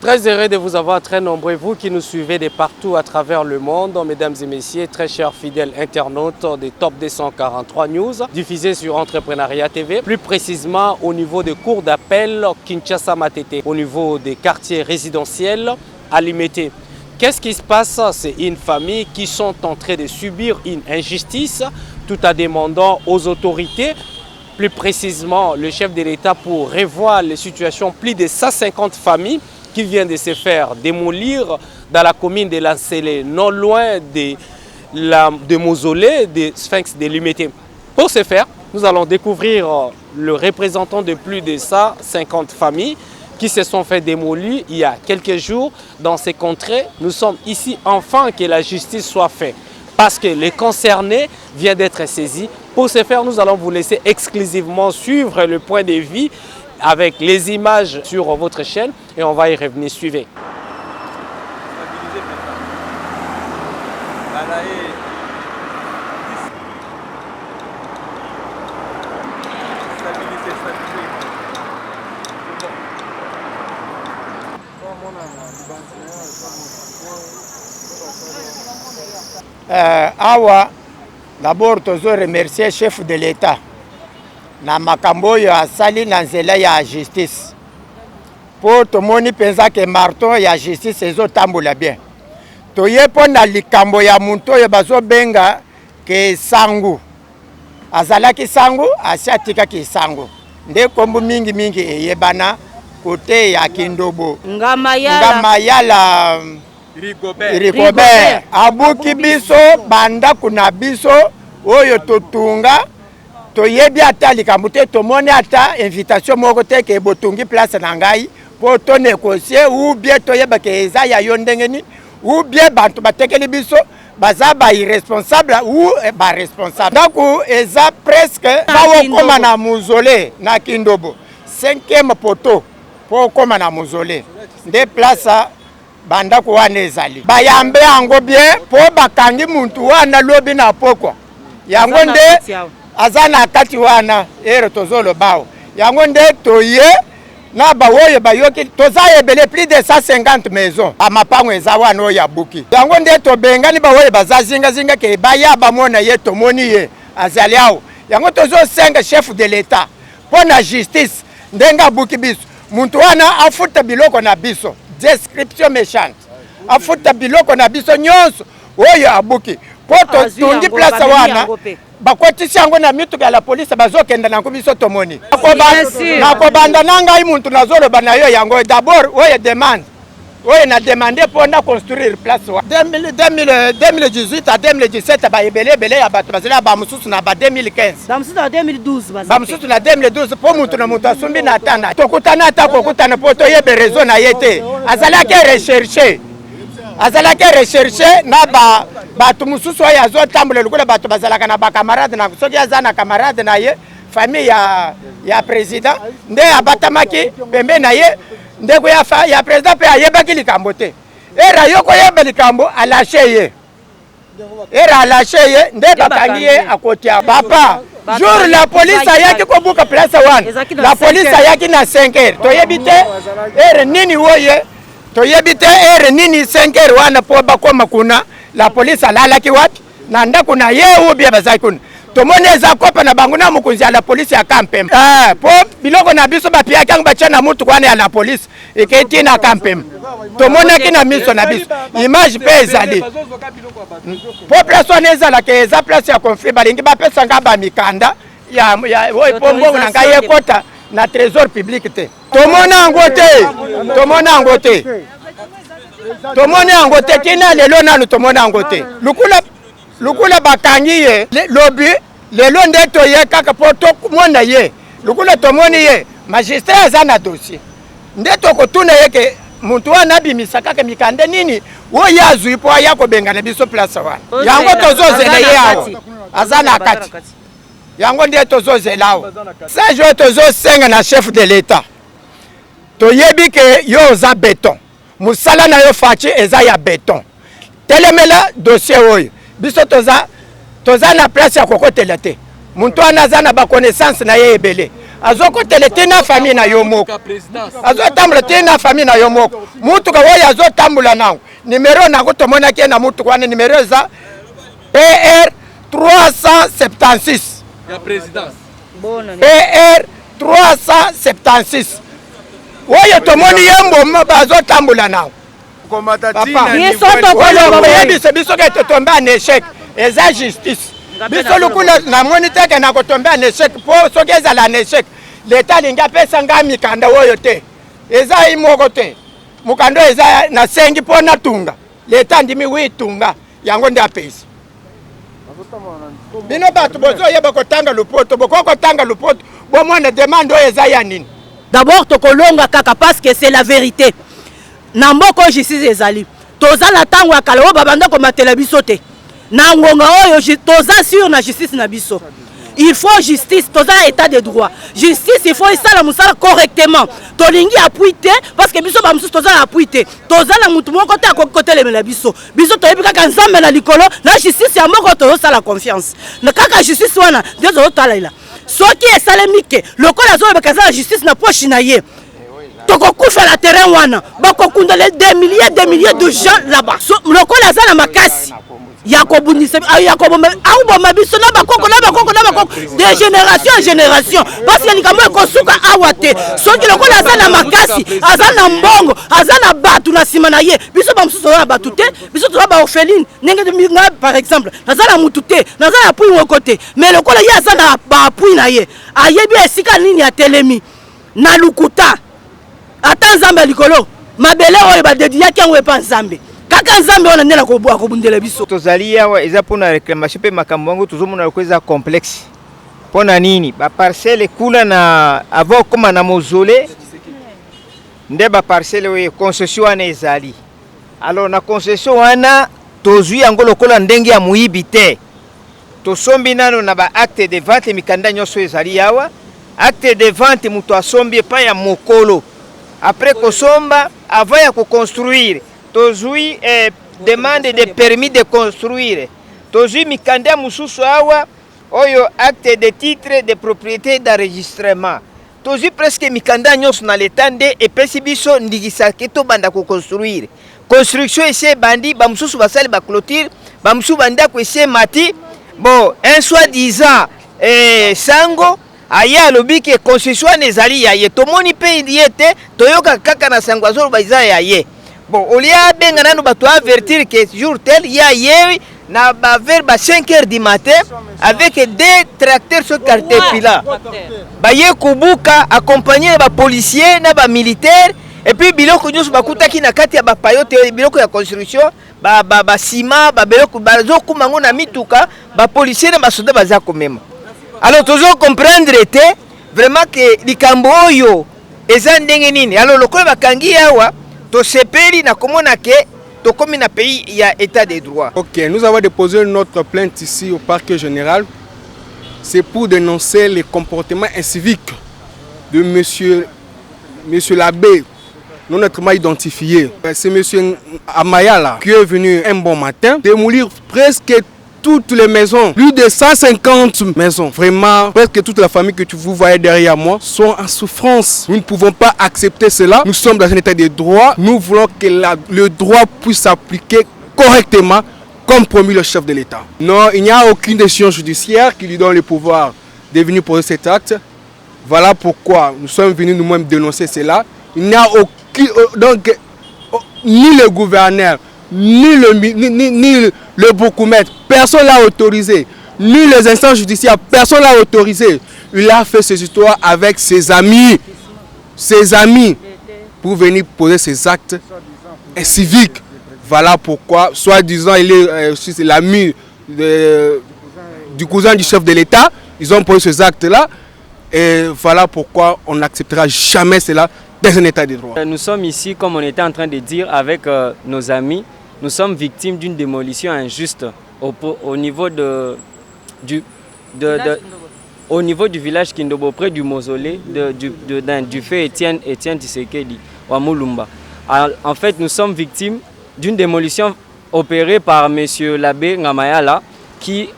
Très heureux de vous avoir très nombreux, vous qui nous suivez de partout à travers le monde, mesdames et messieurs, très chers fidèles internautes des Top 243 News, diffusés sur Entrepreneuriat TV, plus précisément au niveau des cours d'appel Kinshasa-Matete, au niveau des quartiers résidentiels à Limete. Qu'est-ce qui se passe? C'est une famille qui sont en train de subir une injustice, tout en demandant aux autorités, plus précisément le chef de l'État, pour revoir les situations, plus de 150 familles qui vient de se faire démolir dans la commune de Lancélé, non loin de mausolée de Sphinx de Limete. Pour ce faire, nous allons découvrir le représentant de plus de 150 familles qui se sont fait démolir il y a quelques jours dans ces contrées. Nous sommes ici enfin que la justice soit faite parce que les concernés viennent d'être saisis. Pour ce faire, nous allons vous laisser exclusivement suivre le point de vue avec les images sur votre chaîne et on va y revenir. Suivez. Awa, d'abord, je remercie le chef de l'État. Na makambo yo asali na nzela ya justice. Po tomoni penza ke marto ya justice ezotambola bien. Toye po na likambo ya muntu oyo bazobenga ke sangu. Azalaki sangu, asiatika ki sangu. Nde kombo mingi eyebana kote ya Kindobo. Ngamayala Rigobert. Abuki biso banda kuna biso oyo totunga. Toyebi ata likambo te tomoni ata invitation moko te ke botungi place na ngai po to négocier ou bien toyeba ke eza ya yo ndenge nini ou bien bantu batekeli biso baza ba irresponsable ou ba responsable. Donc eza presque bawo koma na muzole na Kindobo 5e poto po koma na muzole nde place banda ko wana ezali bayambe yango bien po bakangi muntu wana lobi na pokwa yango nde azana kati wana tozolo bao yango nde toye na bawoye bayoki toza ebele plus de 150 maisons amapango eza wana oya buki yango nde tobengani bawoye bazazinga ke baya bamona ye tomoni ye azali awo yango tozo senga chef de l'État pour la justice ndenga buki biso muntu wana afuta biloko na biso description méchante afuta biloko na biso nyonso oyo abuki poto tungi place wana bakotisi yango na mituka ya la police bazokenda na biso tomoni nakobanda na ngai muntu nazoloba na yo yango d'abord oyo demande oyo na demander pona construire place wa 2018 à 2017 ba ebele ya bato bazela ba mususu na ba 2015 ba mususu na 2012 ba mususu na 2012 po muntu na muntu asumbi na tanda tokutana ata kokutana poto yebe raison na yete azalaki recherche na bato mususu oyo azotambola lokola bato bazalaka na bakamarade na soki aza na kamarade na ye famille ya président nde abatamaki pembe na ye ndeko ya président mpe ayebaki likambo te era yo koyeba likambo alashe ye nde bakangi ye akotia papa jour la police ayaki kobuka place wana la police ayaki na 5 heures toyebi te ere nini oye toyebi te ere nini 5 heures wana po bakoma kuna la police alalaki wapi na ndako na ye ubie bazaki kuna tomoni eza kopa na bango na mokonzi ya la police ya Kampembe po biloko na biso bapiaki yango batia na mutu kwana ya la police eketi na Kampembe tomonaki na miso na biso image mpe ezali po place wana ezalaka eza place ya conflit balingi bapesanga bamikanda oyo po mbongo na ngai ekota na trésor public te tomona yango te kina lelo nanu tomona yango te lukula bakangi ye lobi lelo nde toye kaka po tomona ye lukula tomoni ye magistrat aza na dossier nde tokotuna ye ke muntu wana abimisa kaka mikande nini oyo azwi po aya kobengana biso place wana yango tozozela ye awo aza na kati yango nde tozozela awo sage oyo tozosenga na chef de l'État toyebi ke yo oza beton musala na yo faci eza ya beton telemela dossier oyo biso toza na place ya kokotela te muntu wana aza na bakonnaissance na ye ebele azokotela te na famille na yo moko azotambola te na famille na yo moko mutuka oyo azotambola nango numéro nango tomonaki na mutuka wana numéro eza PR 376 ya présidence PR 376 oyo tomoni ye mboma bazotambola nango biso ke totombe en échec eza justice biso lukula namoni teke na kotombe en échec mpo soki ezala en échec leta alingi apesa ngai mikanda oyo te eza ye moko te mokanda oyo eza nasengi mpo natunga leta andimi witunga yango nde apesi bino bato bozoyeba kotanga lupoto bokokotanga lupoto bomona demande oyo eza ya nini. D'abord tokolonga kaka parce que c'est la vérité na mboko justice ezali toza na tango ya kala oyo babanda komatela biso te na ngonga oyo toza sur na justice na biso. Il faut justice, toza état de droit. Justice, il faut ça la musala correctement. Tolingi appuie parce que biso ba musu toza appuie toza na mutu moko te côté le la biso. Biso toyebi kaka nzambe na likolo, na justice ya moko toza la confiance. Na kaka justice wana, dezo tala soki esalemike lokola zo bekaza la justice na poche na ye. Tokokufa la terrain wana, bakokunda des milliers de gens là-bas. Lokola za na makasi. Yakobundisa akoboma biso na bakoko de génération en génération parce que likambo ekosuka awa te soki lokola aza na makasi aza na mbongo aza na batu na nsima na ye biso bamosusu toza na batu te biso toza baorpheline ndenge nga par exemple naza na mutu te naza na apui moko te mais lokola ye aza na baapui na ye ayebi esika nini atelemi na lukuta ata nzambe ya likolo mabele oyo badediyaki yango epa nzambe kaka nzambe wana ndela koboa kobundela biso tozali awa eza pona réclamation pe makambo yango tozomona ko eza complexe pona nini ba parcelle kuna na avant koma na mozole nde ba parcelle oyo concession wana ezali alors na concession wana tozwi yango lokola ndenge ya muyibi te tosombi nano na ba acte de vente mikanda nyonso ezali awa acte de vente muto asombi pa ya mokolo après kosomba avant ya ko construire tozui demande de permis de construire tozui mikanda mususu awa oyo acte de titre de propriété d'enregistrement tozui presque mikanda nyonso na l'état nde epesi biso ndikisaki tobanda koconstruire construction ese bandi bamususu basali baclôture bamususu bandako ese mati bon un soi-disant sango aye alobi ke concession ezali ya ye tomoni mpe ye te toyoka kaka na sango azoloba eza ya ye. Bon, au lieu de nous avertir que jour tel, il y a hier, vers 5 h du matin, avec des tracteurs sur Caterpillar. Baye Kubuka accompagné des policiers, des militaires, et puis biloko nyos bakuta ki na kati ya ba payote biloko ya construction, ba ciment, ba biloko bazoku mango na mituka, ba policiers na ba soldats bazako mema. Alors toujours comprendre était vraiment que likambo oyo eza ndenge nini. Alors lokola bakangi awa to sepeli na komona ke to komi na pays il y a état de droit. OK, nous avons déposé notre plainte ici au parquet général. C'est pour dénoncer les comportements inciviques de monsieur l'abbé non nettement identifié. C'est monsieur Amayala qui est venu un bon matin démolir presque toutes les maisons, plus de 150 maisons. Vraiment, presque toute la famille que vous voyez derrière moi sont en souffrance. Nous ne pouvons pas accepter cela. Nous sommes dans un état de droit. Nous voulons que le droit puisse s'appliquer correctement, comme promis le chef de l'État. Non, il n'y a aucune décision judiciaire qui lui donne le pouvoir de venir poser cet acte. Voilà pourquoi nous sommes venus nous-mêmes dénoncer cela. Il n'y a aucun... Donc, ni le gouverneur, ni le bourgmestre, personne l'a autorisé, ni les instances judiciaires, personne l'a autorisé. Il a fait ses histoires avec ses amis pour venir poser ses actes civiques. Voilà pourquoi, soi-disant, il est l'ami du cousin du chef de l'État. Ils ont posé ces actes-là. Et voilà pourquoi on n'acceptera jamais cela dans un état de droit. Nous sommes ici, comme on était en train de dire, avec nos amis. Nous sommes victimes d'une démolition injuste au niveau du village Kindobo, près du mausolée du fait Étienne Tshisekedi, à Mulumba. En fait, nous sommes victimes d'une démolition opérée par M. l'abbé Ngamayala qui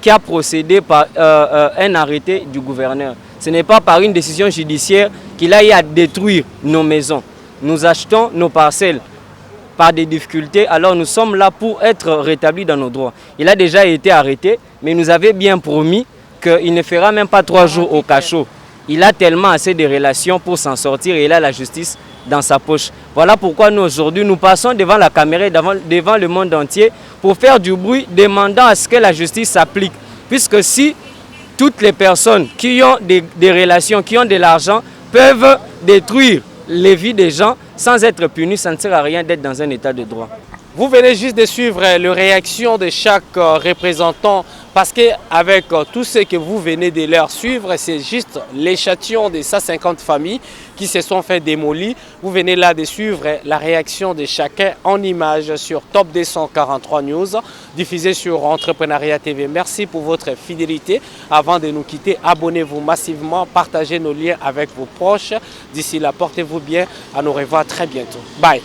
a procédé par un arrêté du gouverneur. Ce n'est pas par une décision judiciaire qu'il a eu à détruire nos maisons. Nous achetons nos parcelles par des difficultés, alors nous sommes là pour être rétablis dans nos droits. Il a déjà été arrêté, mais il nous avait bien promis qu'il ne fera même pas 3 jours au cachot. Il a tellement assez de relations pour s'en sortir et il a la justice dans sa poche. Voilà pourquoi nous aujourd'hui, nous passons devant la caméra et devant le monde entier pour faire du bruit, demandant à ce que la justice s'applique. Puisque si toutes les personnes qui ont des relations, qui ont de l'argent, peuvent détruire les vies des gens sans être punis, ça ne sert à rien d'être dans un état de droit. Vous venez juste de suivre les réactions de chaque représentant parce qu'avec tout ce que vous venez de leur suivre, c'est juste l'échantillon de 150 familles qui se sont fait démolir. Vous venez là de suivre la réaction de chacun en images sur Top 243 News, diffusé sur Entrepreneuriat TV. Merci pour votre fidélité. Avant de nous quitter, abonnez-vous massivement, partagez nos liens avec vos proches. D'ici là, portez-vous bien. À nous revoir très bientôt. Bye.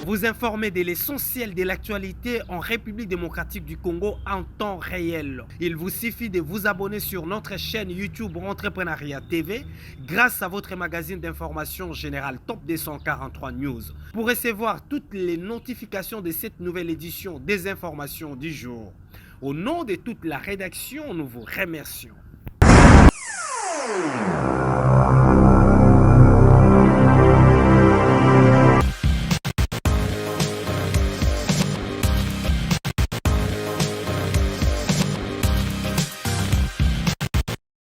Vous informer de l'essentiel de l'actualité en République démocratique du Congo en temps réel. Il vous suffit de vous abonner sur notre chaîne YouTube Entrepreneuriat TV grâce à votre magazine d'information générale Top 243 News pour recevoir toutes les notifications de cette nouvelle édition des informations du jour. Au nom de toute la rédaction, nous vous remercions.